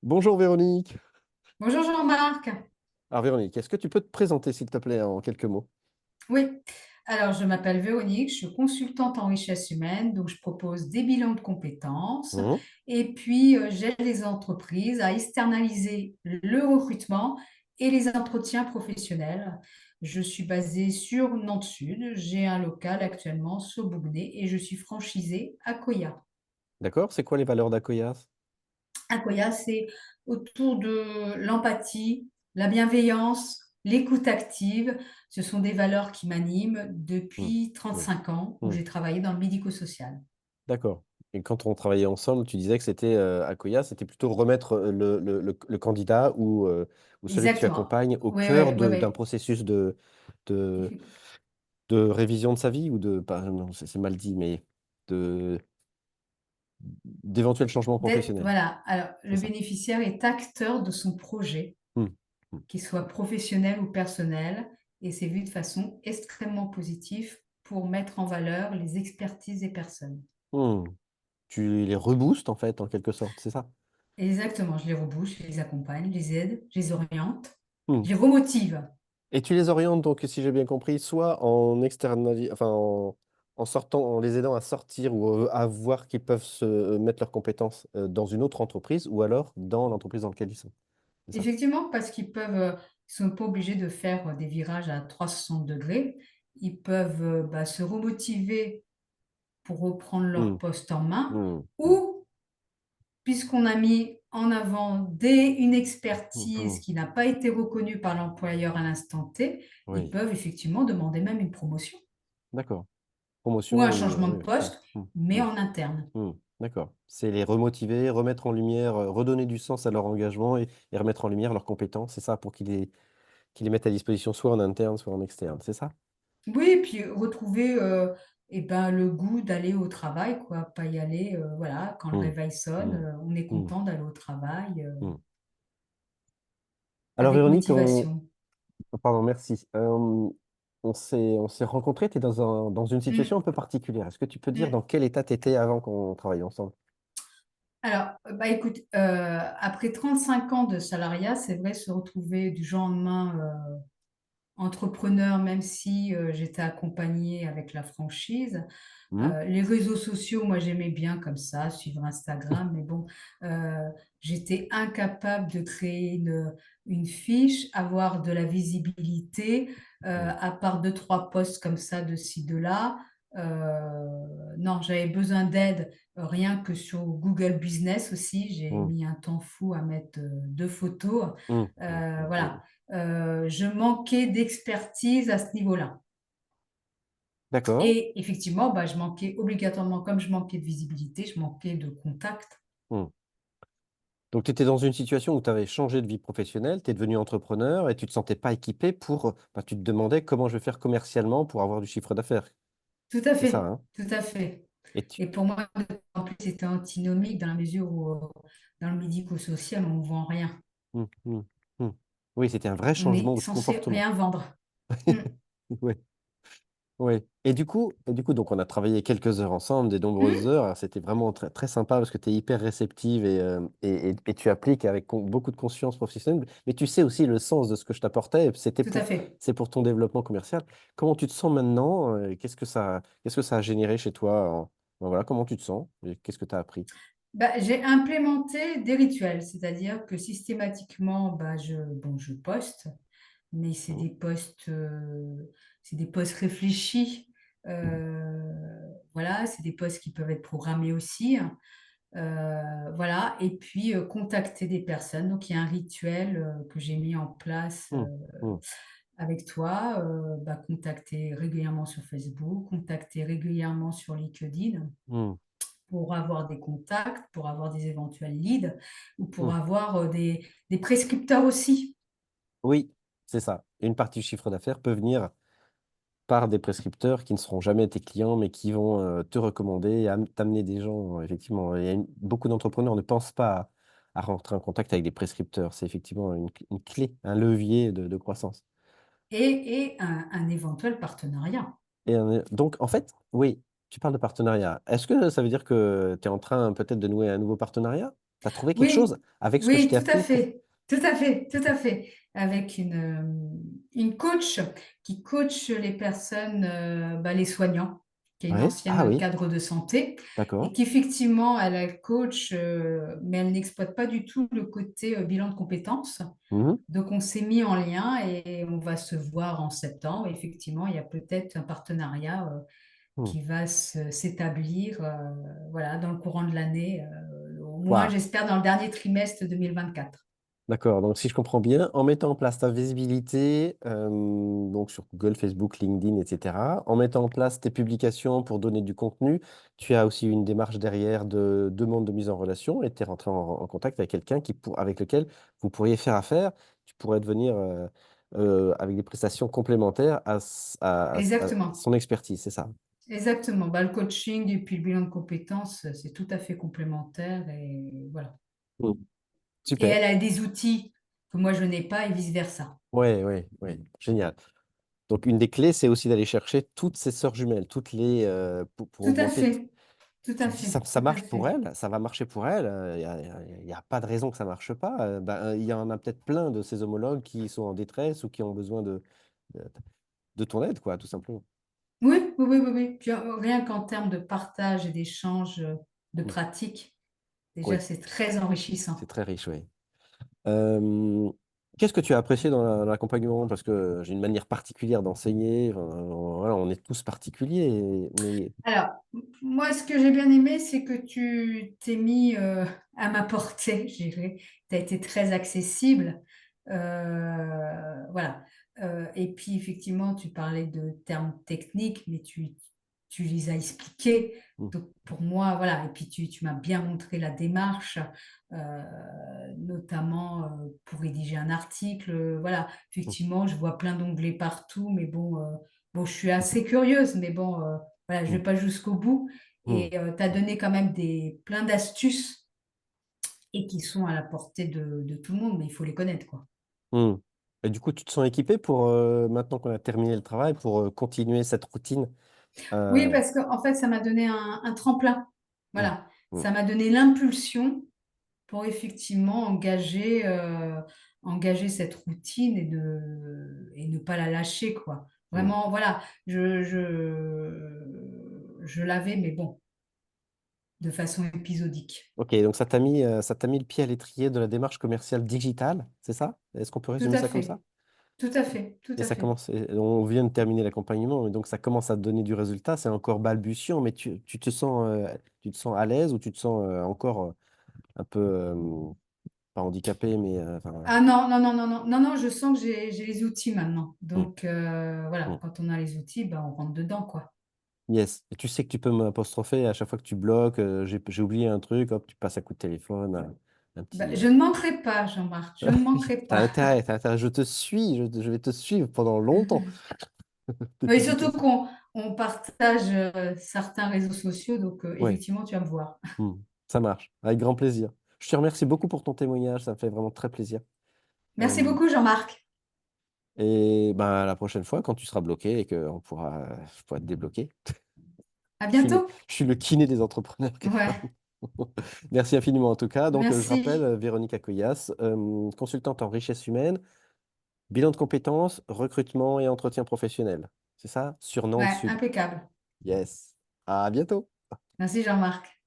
Bonjour Véronique. Bonjour Jean-Marc. Alors Véronique, est-ce que tu peux te présenter s'il te plaît en quelques mots? Oui, alors je m'appelle Véronique, je suis consultante en richesse humaine, donc je propose des bilans de compétences Mhm. et puis j'aide les entreprises à externaliser le recrutement et les entretiens professionnels. Je suis basée sur Nantes-Sud, j'ai un local actuellement sur Bougnay et je suis franchisée à Coya. D'accord, c'est quoi les valeurs d'Akoyas? Akoya, c'est autour de l'empathie, la bienveillance, l'écoute active. Ce sont des valeurs qui m'animent Mhm. depuis Mhm. 35 ans où Mhm. j'ai travaillé dans le médico-social. D'accord. Et quand on travaillait ensemble, tu disais que c'était Akoya, c'était plutôt remettre le candidat ou celui que tu Exactement. accompagnes au Oui, cœur oui, oui, d'un oui. processus de, de révision de sa vie ou pas, non, c'est mal dit, mais de, d'éventuels changements professionnels. Voilà. Alors, C'est le ça. bénéficiaire est acteur de son projet, Mhm. Mhm. qu'il soit professionnel ou personnel, et c'est vu de façon extrêmement positive pour mettre en valeur les expertises des personnes. Mhm. Tu les reboostes en fait, en quelque sorte, c'est ça? Exactement. Je les rebouche, je les accompagne, je les aide, je les oriente, Mhm. je les remotive. Et tu les orientes donc, si j'ai bien compris, soit en sortant, en les aidant à sortir ou à voir qu'ils peuvent se mettre leurs compétences dans une autre entreprise, ou alors dans l'entreprise dans laquelle ils sont. C'est ça? Effectivement, parce ils sont pas obligés de faire des virages à 360 degrés. Ils peuvent se remotiver pour reprendre leur Hmm, poste en main hmm, hmm, ou, puisqu'on a mis en avant une hmm, hmm. expertise qui n'a pas été reconnue par l'employeur à l'instant T, ils Oui, peuvent effectivement demander même une promotion d'accord. ou Promotion un ou changement oui, de oui. poste, Hmm, mais hmm, en interne. hmm. D'accord. C'est les remotiver, remettre en lumière, redonner du sens à leur engagement et remettre en lumière leurs compétences. C'est ça pour qu'ils les mettent à disposition soit en interne, soit en externe. C'est ça? Oui, et puis retrouver, le goût d'aller au travail, quoi. Pas y aller, voilà, quand le Hmm, réveil sonne, hmm, on est hmm, content d'aller au travail, hmm. Alors avec Véronique, motivation. pardon, merci. On s'est rencontrés, tu es dans une situation un Mmh, peu particulière. Est-ce que tu peux dire dans mmh. quel état tu étais avant qu'on travaille ensemble? Alors, écoute, après 35 ans de salariat, c'est vrai se retrouver du jour au lendemain, entrepreneur, même si, j'étais accompagnée avec la franchise. Hmm. Les réseaux sociaux, moi, j'aimais bien comme ça, suivre Instagram, mais bon, j'étais incapable de créer une fiche, avoir de la visibilité, Hmm, à part deux trois posts comme ça de ci, de là. Non, j'avais besoin d'aide, rien que sur Google Business aussi. J'ai hmm, mis un temps fou à mettre, 2 photos. hmm, hmm, hmm, hmm. Voilà, je manquais d'expertise à ce niveau-là. D'accord. Et effectivement, je manquais obligatoirement, comme je manquais de visibilité, je manquais de contact. Hmm. Donc tu étais dans une situation où tu avais changé de vie professionnelle, tu es devenu entrepreneur et tu te sentais pas équipé tu te demandais comment je vais faire commercialement pour avoir du chiffre d'affaires. Tout à C'est ça, fait, hein? tout à fait. Et tu... Et pour moi, en plus, c'était antinomique dans la mesure où, dans le médico-social, on ne vend rien. Hmm, hmm, hmm. Oui, c'était un vrai On changement est de censé comportement. rien vendre. Mm. Ouais. Oui. Et du coup, donc on a travaillé quelques heures ensemble, des nombreuses Mm. heures. Alors, c'était vraiment très, très sympa parce que tu es hyper réceptive et tu appliques avec beaucoup de conscience professionnelle. Mais tu sais aussi le sens de ce que je t'apportais. Tout à fait. C'est pour ton développement commercial. Comment tu te sens maintenant? Qu'est-ce que ça a généré chez toi? Voilà, comment tu te sens? Et qu'est-ce que tu as appris? J'ai implémenté des rituels, c'est-à-dire que systématiquement, je poste, mais Mhm. c'est des posts réfléchis. Voilà, c'est des posts qui peuvent être programmés aussi, hein. Voilà, et puis contacter des personnes. Donc, il y a un rituel que j'ai mis en place Mhm. Mhm. avec toi. Contacter régulièrement sur Facebook, contacter régulièrement sur LinkedIn Mhm. pour avoir des contacts, pour avoir des éventuels leads ou pour Mhm. avoir des prescripteurs aussi. Oui, c'est ça. Une partie du chiffre d'affaires peut venir par des prescripteurs qui ne seront jamais tes clients, mais qui vont te recommander et t'amener des gens. Effectivement, beaucoup d'entrepreneurs ne pensent pas à rentrer en contact avec des prescripteurs. C'est effectivement une clé, un levier de croissance. Et un éventuel partenariat. Donc, en fait, oui, tu parles de partenariat. Est-ce que ça veut dire que tu es en train peut-être de nouer un nouveau partenariat? Tu as trouvé quelque chose Oui, avec ce que je oui, t'ai tout à appris? fait, tout à fait, tout à fait. Avec une coach qui coach les personnes, bah, les soignants, qui est une Ouais. Ah ancienne oui, cadre de santé, et d'accord. qu'effectivement, elle coach, mais elle n'exploite pas du tout le côté bilan de compétences. Mhm. Donc, on s'est mis en lien et on va se voir en septembre. Effectivement, il y a peut-être un partenariat Hmm. qui va s'établir voilà, dans le courant de l'année, au moins, Waouh. j'espère, dans le dernier trimestre 2024. D'accord, donc si je comprends bien, en mettant en place ta visibilité, donc sur Google, Facebook, LinkedIn, etc., en mettant en place tes publications pour donner du contenu, tu as aussi une démarche derrière de demande de mise en relation et tu es rentré en contact avec quelqu'un avec lequel vous pourriez faire affaire. Tu pourrais devenir avec des prestations complémentaires à Exactement, son expertise, c'est ça? exactement. Bah, le coaching et puis le bilan de compétences, c'est tout à fait complémentaire et voilà. Hmm. Et Super. elle a des outils que moi, je n'ai pas et vice-versa. Ouais, ouais, ouais, génial. Donc, une des clés, c'est aussi d'aller chercher toutes ces sœurs jumelles, toutes les, pour Tout à augmenter. fait, tout Tu à te dis, ça, fait, ça tout à marche pour fait. elle, ça va marcher pour elle, il n'y a pas de raison que ça marche pas. Il y en a peut-être plein de ces homologues qui sont en détresse ou qui ont besoin de, de ton aide, quoi, tout simplement. Oui, oui, oui, oui, oui. Puis, rien qu'en termes de partage et d'échange de Mm. pratiques, déjà, Oui, c'est très c'est enrichissant. très riche, oui. Euh, Qu'est-ce que tu as apprécié dans l'accompagnement? Parce que j'ai une manière particulière d'enseigner. Enfin, voilà, on est tous particuliers, mais Alors, moi, ce que j'ai bien aimé, c'est que tu t'es mis à ma portée, je dirais. Tu as été très accessible. Voilà. Et puis, effectivement, tu parlais de termes techniques, mais tu les as expliqués. mm, Donc, pour moi, voilà. Et puis, tu m'as bien montré la démarche, notamment pour rédiger un article. Voilà. mm, Effectivement, je vois plein d'onglets partout, mais bon, bon, je suis assez curieuse, mais bon. Voilà, je mm, vais pas jusqu'au bout. mm, Et tu as donné quand même plein d'astuces et qui sont à la portée de tout le monde, mais il faut les connaître, quoi. mm. Et du coup, tu te sens équipé pour, maintenant qu'on a terminé le travail, pour continuer cette routine. Oui, euh, parce qu'en fait, ça m'a donné un tremplin. mm, Voilà, mm, ça m'a donné l'impulsion pour effectivement engager cette routine et ne pas la lâcher, quoi. mm. Vraiment, voilà, je l'avais, mais bon, de façon épisodique. Ok, donc ça t'a mis le pied à l'étrier de la démarche commerciale digitale, c'est ça? Est-ce qu'on peut Tout résumer à ça comme ça? fait, tout à fait, tout Et à ça fait. commence, on vient de terminer l'accompagnement, et donc ça commence à te donner du résultat. C'est encore balbutiant, mais tu te sens à l'aise ou tu te sens encore un peu, pas handicapé, mais enfin, Ah non, non, non, non, non, non, non, je sens que j'ai les outils maintenant. hmm, Donc voilà, hmm. quand on a les outils, ben, on rentre dedans, quoi. Yes. Et tu sais que tu peux m'apostropher à chaque fois que tu bloques, j'ai oublié un truc, hop, tu passes un coup de téléphone, un Ben, petit. je ne manquerai pas, Jean-Marc, je ne manquerai pas. T'as intérêt, je te suis, je vais te suivre pendant longtemps de Oui, surtout publication. qu'on partage certains réseaux sociaux, donc Oui, effectivement, tu vas me voir. ça marche, avec grand plaisir. Je te remercie beaucoup pour ton témoignage, ça me fait vraiment très plaisir. Merci Euh, beaucoup, Jean-Marc. et ben, la prochaine fois, quand tu seras bloqué et que je pourrai te débloquer, À bientôt. je suis le kiné des entrepreneurs. Ouais, Merci infiniment en tout cas. Donc, je rappelle, merci. Véronique Acoyas, consultante en richesse humaine, bilan de compétences, recrutement et entretien professionnel. C'est ça? Sur Nantes Ouais, Sud. impeccable. Yes. À bientôt. Merci, Jean-Marc.